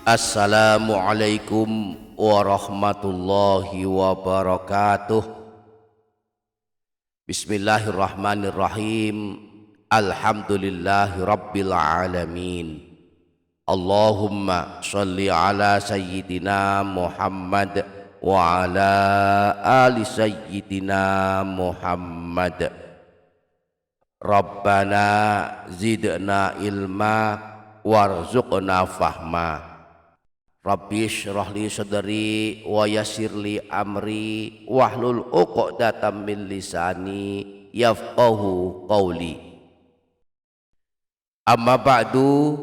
Assalamualaikum warahmatullahi wabarakatuh. Bismillahirrahmanirrahim. Alhamdulillahi rabbil alamin. Allahumma sholli ala sayyidina Muhammad wa ala ali sayyidina Muhammad. Rabbana zidna ilma warzuqna fahma. Rabbi shrah li sadri wa yassir li amri wahlul 'uqdatam min lisani yafqahu qawli. Amma ba'du,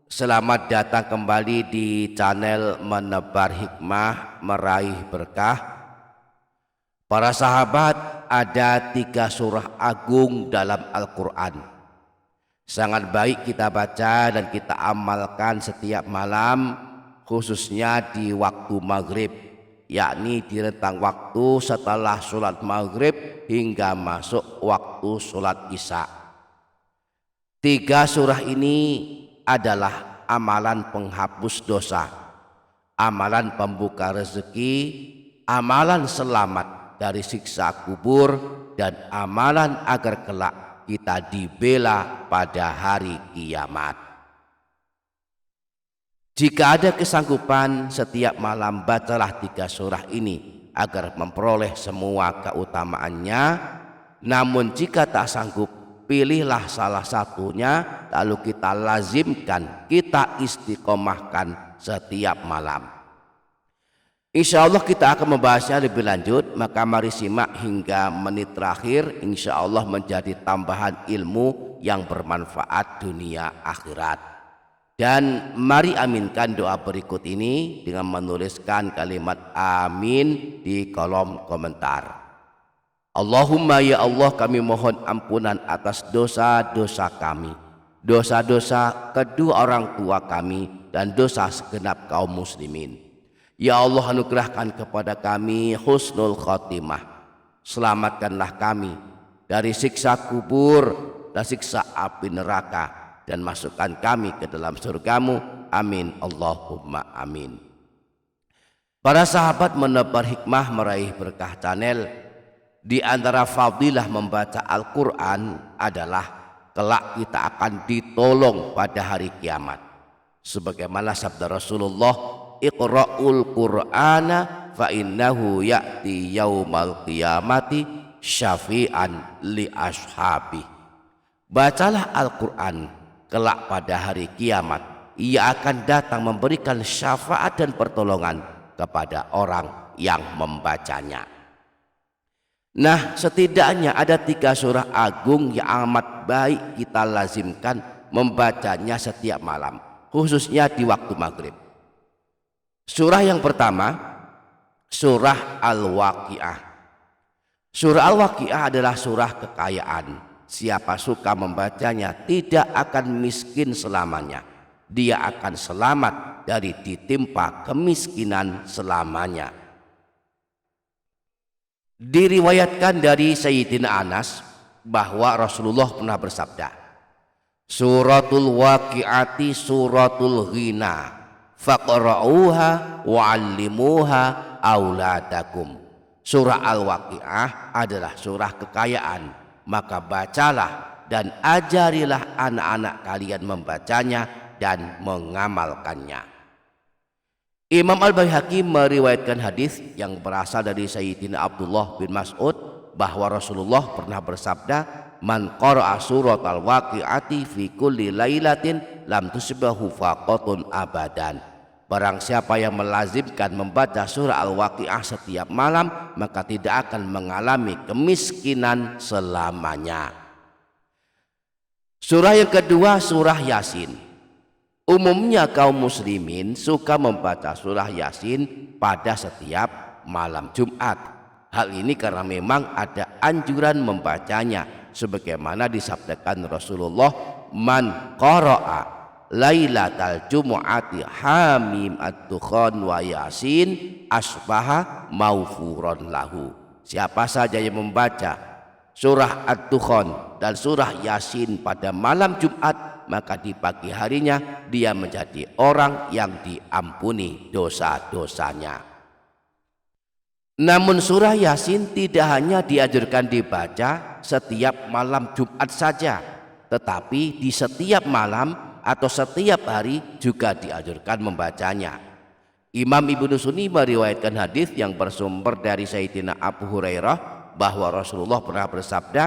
selamat datang kembali di channel Menebar Hikmah Meraih Berkah. Para sahabat, ada 3 surah agung dalam Al-Quran. Sangat baik kita baca dan kita amalkan setiap malam, khususnya di waktu maghrib, yakni di rentang waktu setelah sholat maghrib hingga masuk waktu sholat isya. 3 surah ini adalah amalan penghapus dosa, amalan pembuka rezeki, amalan selamat dari siksa kubur, dan amalan agar kelak kita dibela pada hari kiamat. Jika ada kesanggupan, setiap malam bacalah 3 surah ini agar memperoleh semua keutamaannya. Namun jika tak sanggup, pilihlah salah satunya lalu kita lazimkan, kita istiqomahkan setiap malam. Insya Allah kita akan membahasnya lebih lanjut, maka mari simak hingga menit terakhir. Insya Allah menjadi tambahan ilmu yang bermanfaat dunia akhirat. Dan mari aminkan doa berikut ini dengan menuliskan kalimat amin di kolom komentar. Allahumma ya Allah, kami mohon ampunan atas dosa-dosa kami, dosa-dosa kedua orang tua kami, dan dosa segenap kaum muslimin. Ya Allah, anugerahkan kepada kami husnul khotimah. Selamatkanlah kami dari siksa kubur dan siksa api neraka, dan masukkan kami ke dalam surgamu. Amin Allahumma amin. Para sahabat Menebar Hikmah Meraih Berkah channel, di antara fadilah membaca Al-Quran adalah kelak kita akan ditolong pada hari kiamat. Sebagaimana sabda Rasulullah, Iqra'ul Qur'ana fa innahu ya'ti yaumal qiyamati syafi'an li ashabi. Bacalah Al-Quran, kelak pada hari kiamat ia akan datang memberikan syafaat dan pertolongan kepada orang yang membacanya. Nah, setidaknya ada 3 surah agung yang amat baik kita lazimkan membacanya setiap malam, khususnya di waktu maghrib. Surah yang pertama, surah Al-Waqi'ah. Surah Al-Waqi'ah adalah surah kekayaan. Siapa suka membacanya tidak akan miskin selamanya. Dia akan selamat dari ditimpa kemiskinan selamanya. Diriwayatkan dari Sayyidina Anas bahwa Rasulullah pernah bersabda, Suratul Waqi'ati suratul ghina, faqra'uha wa'allimuha auladakum. Surah Al-Waqi'ah adalah surah kekayaan, maka bacalah dan ajarilah anak-anak kalian membacanya dan mengamalkannya. Imam Al-Baihaqi meriwayatkan hadis yang berasal dari Sayyidina Abdullah bin Mas'ud bahwa Rasulullah pernah bersabda, Man qara'a surat al-waqi'ati fi kulli lailatin lam tusbahu faqatun abadan. Barang siapa yang melazimkan membaca surah Al-Waqi'ah setiap malam, maka tidak akan mengalami kemiskinan selamanya. Surah yang kedua, surah Yasin. Umumnya kaum muslimin suka membaca surah Yasin pada setiap malam Jumat. Hal ini karena memang ada anjuran membacanya, sebagaimana disabdakan Rasulullah, Man qara'a Lailatal Jumu'ati Hamim Ad-Dukhan wa Yasin asbaha maufuron lahu. Siapa saja yang membaca surah Ad-Dukhan dan surah Yasin pada malam Jumat, maka di pagi harinya dia menjadi orang yang diampuni dosa-dosanya. Namun surah Yasin tidak hanya dianjurkan dibaca setiap malam Jumat saja, tetapi di setiap malam atau setiap hari juga dianjurkan membacanya. Imam Ibnu Sunni meriwayatkan hadis yang bersumber dari Sayyidina Abu Hurairah bahwa Rasulullah pernah bersabda,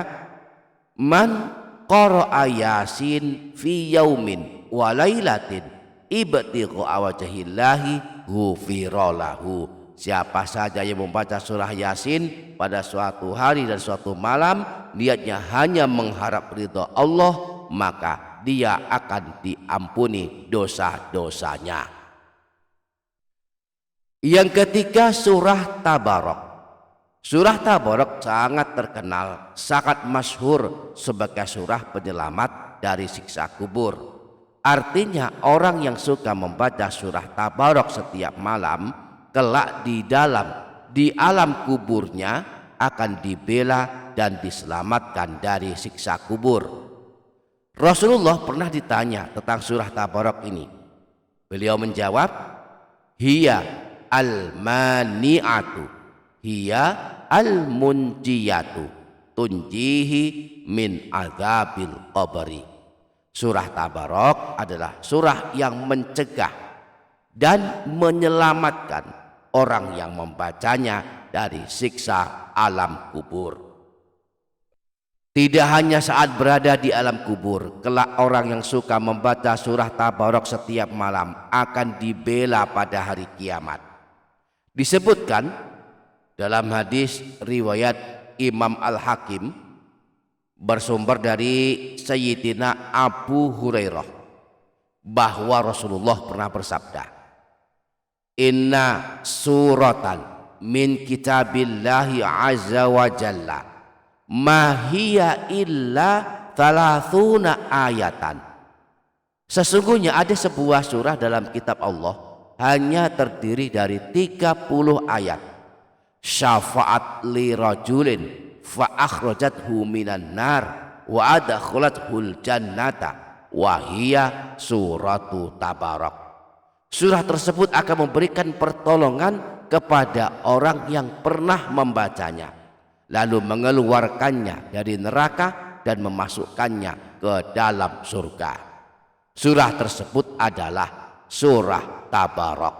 "Man qara'a Yasin fi yaumin wa lailatin ibtigha wajhillahi ghufira lahu." Siapa saja yang membaca surah Yasin pada suatu hari dan suatu malam, niatnya hanya mengharap ridha Allah, maka dia akan diampuni dosa-dosanya. Yang ketiga, surah Tabarok. Surah Tabarok sangat terkenal, sangat masyhur sebagai surah penyelamat dari siksa kubur. Artinya orang yang suka membaca surah Tabarok setiap malam, kelak di alam kuburnya akan dibela dan diselamatkan dari siksa kubur. Rasulullah pernah ditanya tentang surah Tabarok ini. Beliau menjawab, "Hiya al-mani'atu, hiya al-munjiyatu, tunjihi min azabil qabri." Surah Tabarok adalah surah yang mencegah dan menyelamatkan orang yang membacanya dari siksa alam kubur. Tidak hanya saat berada di alam kubur, kelak orang yang suka membaca surah Tabarok setiap malam akan dibela pada hari kiamat. Disebutkan dalam hadis riwayat Imam Al-Hakim bersumber dari Sayyidina Abu Hurairah bahwa Rasulullah pernah bersabda, "Inna suratan min kitabillahi azza wa jalla ma hiya illa 30 ayatan." Sesungguhnya ada sebuah surah dalam kitab Allah hanya terdiri dari 30 ayat. Syafa'at li rajulin fa akhrajathu minan nar wa adkhalathu jannata wa hiya suratu Tabarok. Surah tersebut akan memberikan pertolongan kepada orang yang pernah membacanya, lalu mengeluarkannya dari neraka dan memasukkannya ke dalam surga. Surah tersebut adalah surah Tabarok.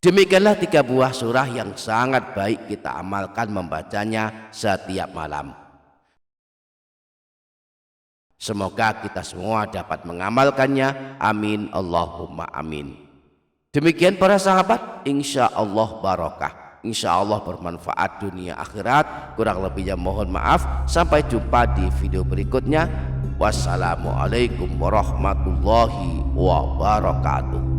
Demikianlah 3 buah surah yang sangat baik kita amalkan membacanya setiap malam. Semoga kita semua dapat mengamalkannya. Amin Allahumma amin. Demikian para sahabat, insya Allah barokah, insya Allah bermanfaat dunia akhirat. Kurang lebihnya mohon maaf. Sampai jumpa di video berikutnya. Wassalamualaikum warahmatullahi wabarakatuh.